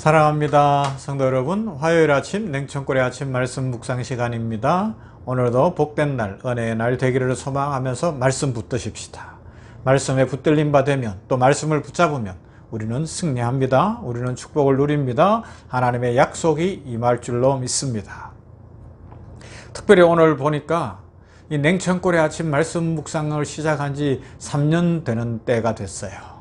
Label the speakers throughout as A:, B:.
A: 사랑합니다. 성도 여러분, 화요일 아침 냉천골의 아침 말씀 묵상 시간입니다. 오늘도 복된 날, 은혜의 날 되기를 소망하면서 말씀 붙드십시다. 말씀에 붙들림 받으면, 또 말씀을 붙잡으면 우리는 승리합니다. 우리는 축복을 누립니다. 하나님의 약속이 임할 줄로 믿습니다. 특별히 오늘 보니까 이 냉천골의 아침 말씀 묵상을 시작한 지 3년 되는 때가 됐어요.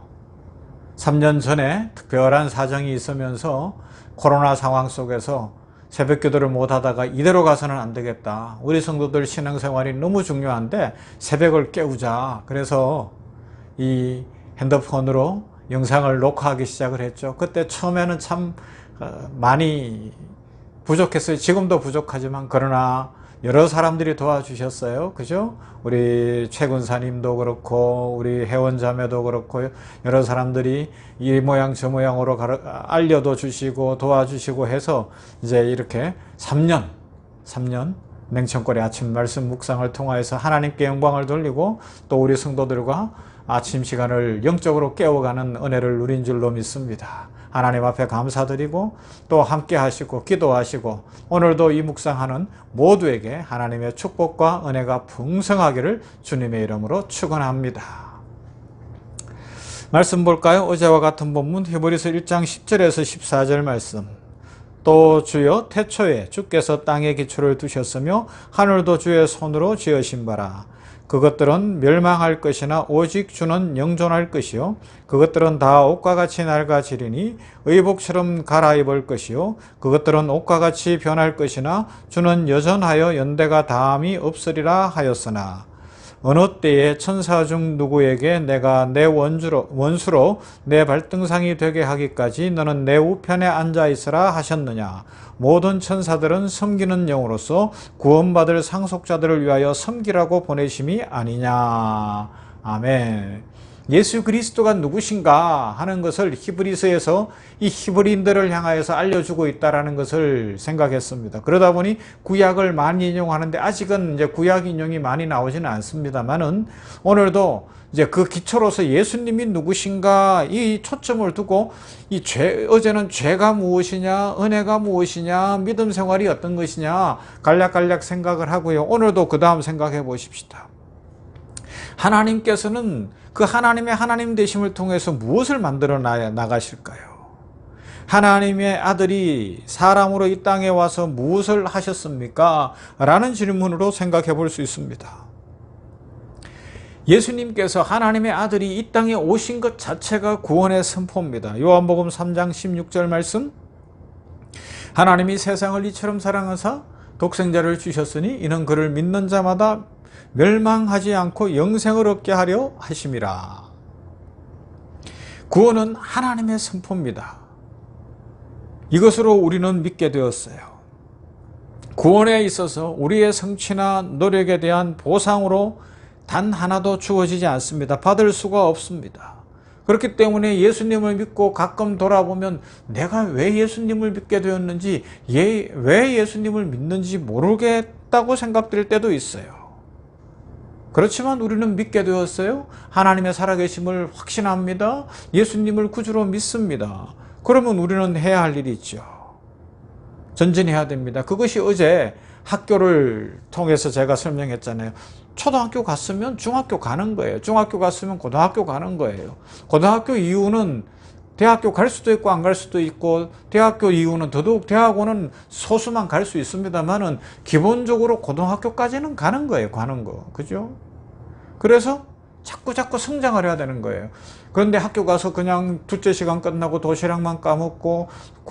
A: 3년 전에 특별한 사정이 있으면서 코로나 상황 속에서 새벽 기도를 못하다가 이대로 가서는 안 되겠다. 우리 성도들 신앙생활이 너무 중요한데 새벽을 깨우자. 그래서 이 핸드폰으로 영상을 녹화하기 시작을 했죠. 그때 처음에는 참 많이 부족했어요. 지금도 부족하지만 그러나 여러 사람들이 도와주셨어요. 그죠? 우리 최 군사님도 그렇고 우리 회원자매도 그렇고 여러 사람들이 이 모양 저 모양으로 알려도 주시고 도와주시고 해서 이제 이렇게 3년 냉천골의 아침 말씀 묵상을 통하여서 하나님께 영광을 돌리고 또 우리 성도들과 아침 시간을 영적으로 깨워가는 은혜를 누린 줄로 믿습니다. 하나님 앞에 감사드리고 또 함께 하시고 기도하시고 오늘도 이 묵상하는 모두에게 하나님의 축복과 은혜가 풍성하기를 주님의 이름으로 축원합니다. 말씀 볼까요? 어제와 같은 본문 히브리서 1장 10절에서 14절 말씀. 또 주여 태초에 주께서 땅에 기초를 두셨으며 하늘도 주의 손으로 지으신 바라. 그것들은 멸망할 것이나 오직 주는 영존할 것이요 그것들은 다 옷과 같이 낡아지리니 의복처럼 갈아입을 것이요 그것들은 옷과 같이 변할 것이나 주는 여전하여 연대가 다함이 없으리라 하였으나 어느 때에 천사 중 누구에게 내가 내 원수로 내 발등상이 되게 하기까지 너는 내 우편에 앉아 있으라 하셨느냐. 모든 천사들은 섬기는 영으로서 구원받을 상속자들을 위하여 섬기라고 보내심이 아니냐. 아멘. 예수 그리스도가 누구신가 하는 것을 히브리서에서 이 히브리인들을 향하여서 알려주고 있다는 것을 생각했습니다. 그러다 보니 구약을 많이 인용하는데 아직은 이제 구약 인용이 많이 나오지는 않습니다만은 오늘도 이제 그 기초로서 예수님이 누구신가 이 초점을 두고 어제는 죄가 무엇이냐, 은혜가 무엇이냐, 믿음 생활이 어떤 것이냐 간략간략 생각을 하고요. 오늘도 그 다음 생각해 보십시다. 하나님께서는 그 하나님의 하나님 되심을 통해서 무엇을 만들어 나가실까요? 하나님의 아들이 사람으로 이 땅에 와서 무엇을 하셨습니까? 라는 질문으로 생각해 볼 수 있습니다. 예수님께서 하나님의 아들이 이 땅에 오신 것 자체가 구원의 선포입니다. 요한복음 3장 16절 말씀. 하나님이 세상을 이처럼 사랑하사 독생자를 주셨으니 이는 그를 믿는 자마다 멸망하지 않고 영생을 얻게 하려 하심이라. 구원은 하나님의 선포입니다. 이것으로 우리는 믿게 되었어요. 구원에 있어서 우리의 성취나 노력에 대한 보상으로 단 하나도 주어지지 않습니다. 받을 수가 없습니다. 그렇기 때문에 예수님을 믿고 가끔 돌아보면 내가 왜 예수님을 믿게 되었는지, 왜 예수님을 믿는지 모르겠다고 생각될 때도 있어요. 그렇지만 우리는 믿게 되었어요. 하나님의 살아계심을 확신합니다. 예수님을 구주로 믿습니다. 그러면 우리는 해야 할 일이 있죠. 전진해야 됩니다. 그것이 어제 학교를 통해서 제가 설명했잖아요. 초등학교 갔으면 중학교 가는 거예요. 중학교 갔으면 고등학교 가는 거예요. 고등학교 이후는 대학교 갈 수도 있고 안 갈 수도 있고 대학교 이후는 더더욱 대학원은 소수만 갈 수 있습니다만은 기본적으로 고등학교까지는 가는 거예요. 가는 거. 그죠? 그래서 자꾸 성장을 해야 되는 거예요. 그런데 학교 가서 그냥 둘째 시간 끝나고 도시락만 까먹고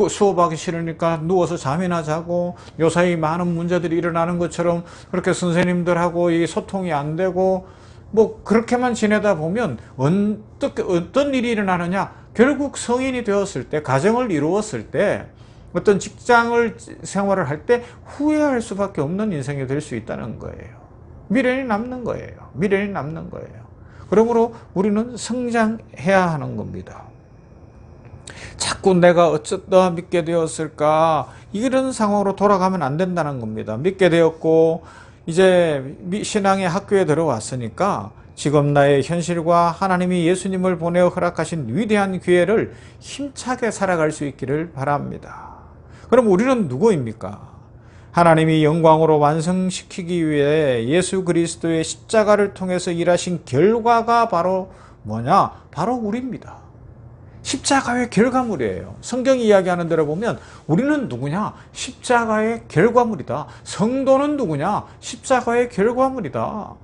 A: 수업하기 싫으니까 누워서 잠이나 자고 요사이 많은 문제들이 일어나는 것처럼 그렇게 선생님들하고 이 소통이 안 되고 뭐 그렇게만 지내다 보면 어떤 일이 일어나느냐. 결국 성인이 되었을 때, 가정을 이루었을 때, 어떤 직장을 생활을 할 때 후회할 수밖에 없는 인생이 될 수 있다는 거예요. 미련이 남는 거예요. 미련이 남는 거예요. 그러므로 우리는 성장해야 하는 겁니다. 자꾸 내가 어쩌다 믿게 되었을까 이런 상황으로 돌아가면 안 된다는 겁니다. 믿게 되었고 이제 신앙의 학교에 들어왔으니까 지금 나의 현실과 하나님이 예수님을 보내어 허락하신 위대한 기회를 힘차게 살아갈 수 있기를 바랍니다. 그럼 우리는 누구입니까? 하나님이 영광으로 완성시키기 위해 예수 그리스도의 십자가를 통해서 일하신 결과가 바로 뭐냐? 바로 우리입니다. 십자가의 결과물이에요. 성경이 이야기하는 대로 보면 우리는 누구냐? 십자가의 결과물이다. 성도는 누구냐? 십자가의 결과물이다.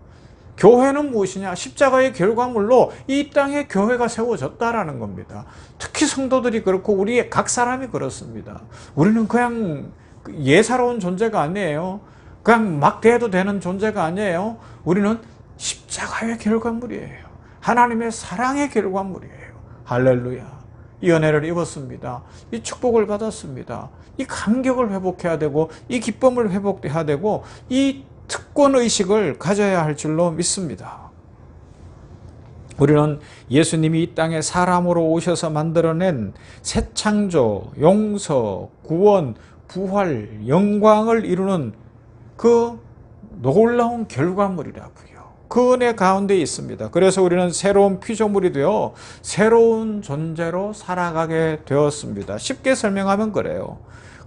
A: 교회는 무엇이냐? 십자가의 결과물로 이 땅에 교회가 세워졌다라는 겁니다. 특히 성도들이 그렇고 우리 각 사람이 그렇습니다. 우리는 그냥 예사로운 존재가 아니에요. 그냥 막 대해도 되는 존재가 아니에요. 우리는 십자가의 결과물이에요. 하나님의 사랑의 결과물이에요. 할렐루야. 이 은혜를 입었습니다. 이 축복을 받았습니다. 이 감격을 회복해야 되고 이 기쁨을 회복해야 되고 이 특권의식을 가져야 할 줄로 믿습니다. 우리는 예수님이 이 땅에 사람으로 오셔서 만들어낸 새 창조, 용서, 구원, 부활, 영광을 이루는 그 놀라운 결과물이라고요. 그 은혜 가운데 있습니다. 그래서 우리는 새로운 피조물이 되어 새로운 존재로 살아가게 되었습니다. 쉽게 설명하면 그래요.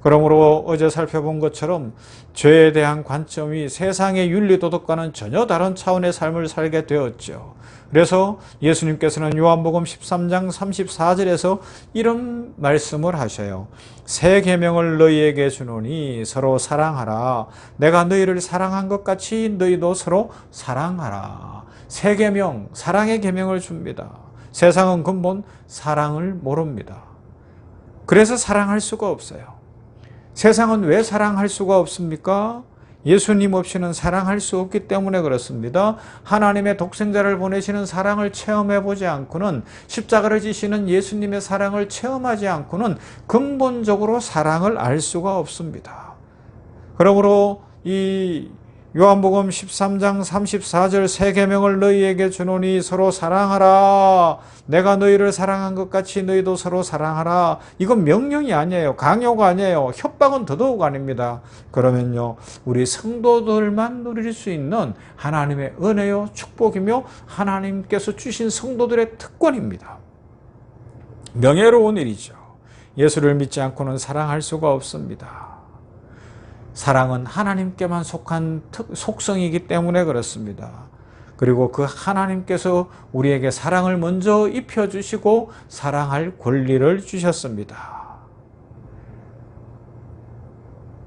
A: 그러므로 어제 살펴본 것처럼 죄에 대한 관점이 세상의 윤리도덕과는 전혀 다른 차원의 삶을 살게 되었죠. 그래서 예수님께서는 요한복음 13장 34절에서 이런 말씀을 하셔요. 새 계명을 너희에게 주노니 서로 사랑하라. 내가 너희를 사랑한 것 같이 너희도 서로 사랑하라. 새 계명, 사랑의 계명을 줍니다. 세상은 근본 사랑을 모릅니다. 그래서 사랑할 수가 없어요. 세상은 왜 사랑할 수가 없습니까? 예수님 없이는 사랑할 수 없기 때문에 그렇습니다. 하나님의 독생자를 보내시는 사랑을 체험해보지 않고는, 십자가를 지시는 예수님의 사랑을 체험하지 않고는 근본적으로 사랑을 알 수가 없습니다. 그러므로 이 요한복음 13장 34절 새 계명을 너희에게 주노니 서로 사랑하라. 내가 너희를 사랑한 것 같이 너희도 서로 사랑하라. 이건 명령이 아니에요. 강요가 아니에요. 협박은 더더욱 아닙니다. 그러면요, 우리 성도들만 누릴 수 있는 하나님의 은혜요 축복이며 하나님께서 주신 성도들의 특권입니다. 명예로운 일이죠. 예수를 믿지 않고는 사랑할 수가 없습니다. 사랑은 하나님께만 속한 속성이기 때문에 그렇습니다. 그리고 그 하나님께서 우리에게 사랑을 먼저 입혀주시고 사랑할 권리를 주셨습니다.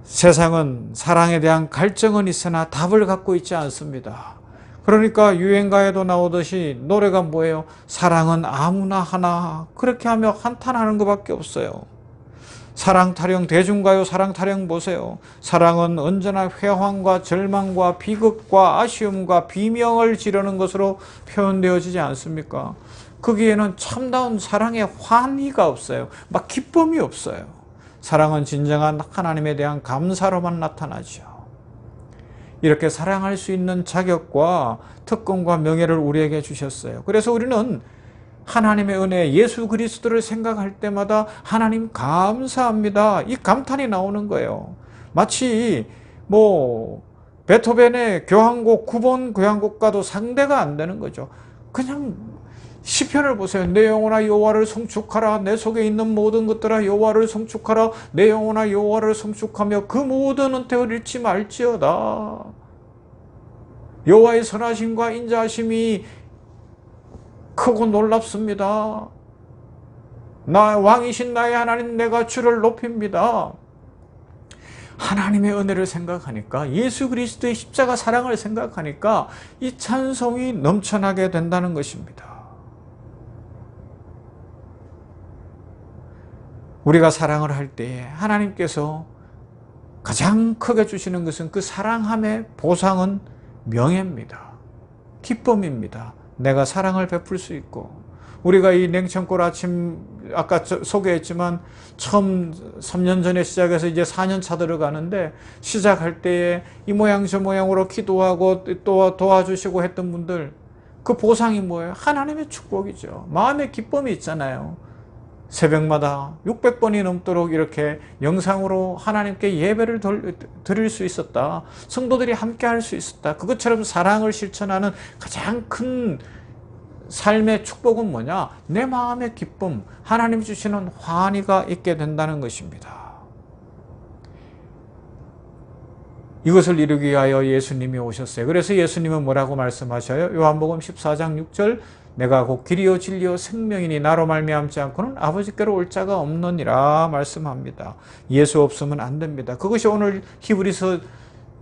A: 세상은 사랑에 대한 갈증은 있으나 답을 갖고 있지 않습니다. 그러니까 유행가에도 나오듯이 노래가 뭐예요? 사랑은 아무나 하나, 그렇게 하며 한탄하는 것밖에 없어요. 사랑 타령, 대중가요 사랑 타령 보세요. 사랑은 언제나 회황과 절망과 비극과 아쉬움과 비명을 지르는 것으로 표현되어지지 않습니까? 거기에는 참다운 사랑의 환희가 없어요. 막 기쁨이 없어요. 사랑은 진정한 하나님에 대한 감사로만 나타나죠. 이렇게 사랑할 수 있는 자격과 특권과 명예를 우리에게 주셨어요. 그래서 우리는 하나님의 은혜, 예수 그리스도를 생각할 때마다 하나님 감사합니다. 이 감탄이 나오는 거예요. 마치 베토벤의 교향곡 9번 교향곡과도 상대가 안 되는 거죠. 그냥 시편을 보세요. 내 영혼아 여호와를 송축하라. 내 속에 있는 모든 것들아 여호와를 송축하라. 내 영혼아 여호와를 송축하며 그 모든 은혜를 잃지 말지어다. 여호와의 선하심과 인자하심이 크고 놀랍습니다. 나 왕이신 나의 하나님 내가 주를 높입니다. 하나님의 은혜를 생각하니까, 예수 그리스도의 십자가 사랑을 생각하니까 이 찬송이 넘쳐나게 된다는 것입니다. 우리가 사랑을 할 때에 하나님께서 가장 크게 주시는 것은 그 사랑함의 보상은 명예입니다. 기쁨입니다. 내가 사랑을 베풀 수 있고, 우리가 이 냉천골 아침 아까 소개했지만 처음 3년 전에 시작해서 이제 4년 차 들어가는데, 시작할 때에 이 모양 저 모양으로 기도하고 또 도와주시고 했던 분들, 그 보상이 뭐예요? 하나님의 축복이죠. 마음의 기쁨이 있잖아요. 새벽마다 600번이 넘도록 이렇게 영상으로 하나님께 예배를 드릴 수 있었다. 성도들이 함께 할 수 있었다. 그것처럼 사랑을 실천하는 가장 큰 삶의 축복은 뭐냐? 내 마음의 기쁨, 하나님 주시는 환희가 있게 된다는 것입니다. 이것을 이루기 위하여 예수님이 오셨어요. 그래서 예수님은 뭐라고 말씀하셔요? 요한복음 14장 6절 내가 곧 길이요 진리요 생명이니 나로 말미암지 않고는 아버지께로 올 자가 없느니라 말씀합니다. 예수 없으면 안 됩니다. 그것이 오늘 히브리서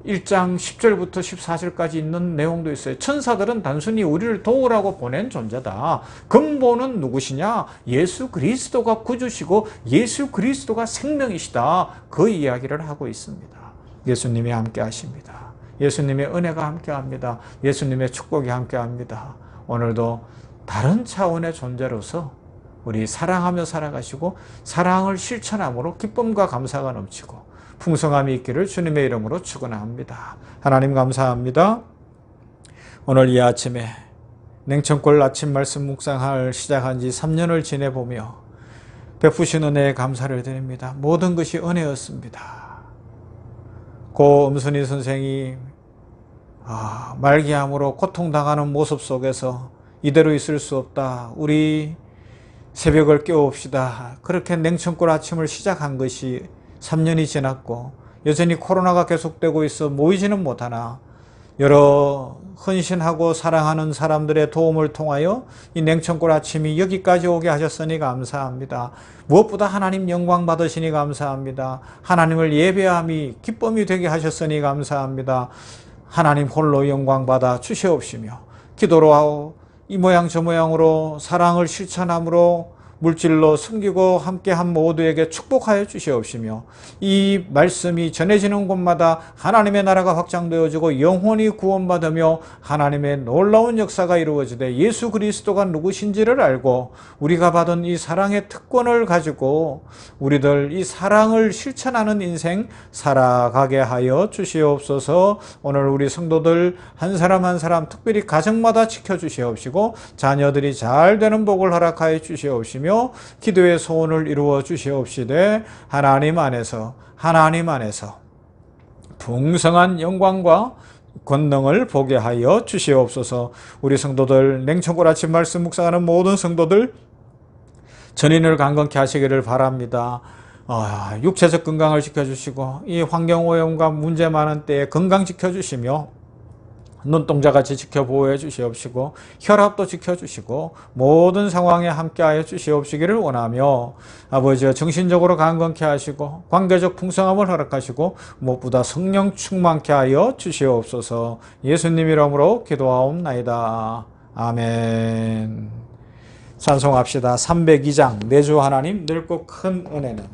A: 1장 10절부터 14절까지 있는 내용도 있어요. 천사들은 단순히 우리를 도우라고 보낸 존재다. 근본은 누구시냐? 예수 그리스도가 구주시고 예수 그리스도가 생명이시다. 그 이야기를 하고 있습니다. 예수님이 함께 하십니다. 예수님의 은혜가 함께 합니다. 예수님의 축복이 함께 합니다. 오늘도 다른 차원의 존재로서 우리 사랑하며 살아가시고 사랑을 실천함으로 기쁨과 감사가 넘치고 풍성함이 있기를 주님의 이름으로 축원합니다. 하나님 감사합니다. 오늘 이 아침에 냉천골 아침 말씀 묵상을 시작한 지 3년을 지내보며 베푸신 은혜에 감사를 드립니다. 모든 것이 은혜였습니다. 고 음순이 선생이 말기암으로 고통당하는 모습 속에서 이대로 있을 수 없다. 우리 새벽을 깨웁시다. 그렇게 냉천골 아침을 시작한 것이 3년이 지났고 여전히 코로나가 계속되고 있어 모이지는 못하나 여러 헌신하고 사랑하는 사람들의 도움을 통하여 이 냉천골 아침이 여기까지 오게 하셨으니 감사합니다. 무엇보다 하나님 영광 받으시니 감사합니다. 하나님을 예배함이 기쁨이 되게 하셨으니 감사합니다. 하나님 홀로 영광 받아 주시옵시며 기도로 하고 이 모양 저 모양으로 사랑을 실천함으로 물질로 섬기고 함께한 모두에게 축복하여 주시옵시며 이 말씀이 전해지는 곳마다 하나님의 나라가 확장되어지고 영혼이 구원받으며 하나님의 놀라운 역사가 이루어지되 예수 그리스도가 누구신지를 알고 우리가 받은 이 사랑의 특권을 가지고 우리들 이 사랑을 실천하는 인생 살아가게 하여 주시옵소서. 오늘 우리 성도들 한 사람 한 사람 특별히 가정마다 지켜주시옵시고 자녀들이 잘 되는 복을 허락하여 주시옵시며 기도의 소원을 이루어 주시옵시되 하나님 안에서 풍성한 영광과 권능을 보게 하여 주시옵소서. 우리 성도들 냉천골 아침 말씀 묵상하는 모든 성도들 전인을 강건케 하시기를 바랍니다. 육체적 건강을 지켜주시고 이 환경오염과 문제 많은 때에 건강 지켜주시며 눈동자같이 지켜보호해 주시옵시고 혈압도 지켜주시고 모든 상황에 함께하여 주시옵시기를 원하며 아버지여 정신적으로 강건케 하시고 관계적 풍성함을 허락하시고 무엇보다 성령 충만케 하여 주시옵소서. 예수님 이름으로 기도하옵나이다. 아멘. 찬송합시다. 302장 내 주 하나님 넓고 큰 은혜는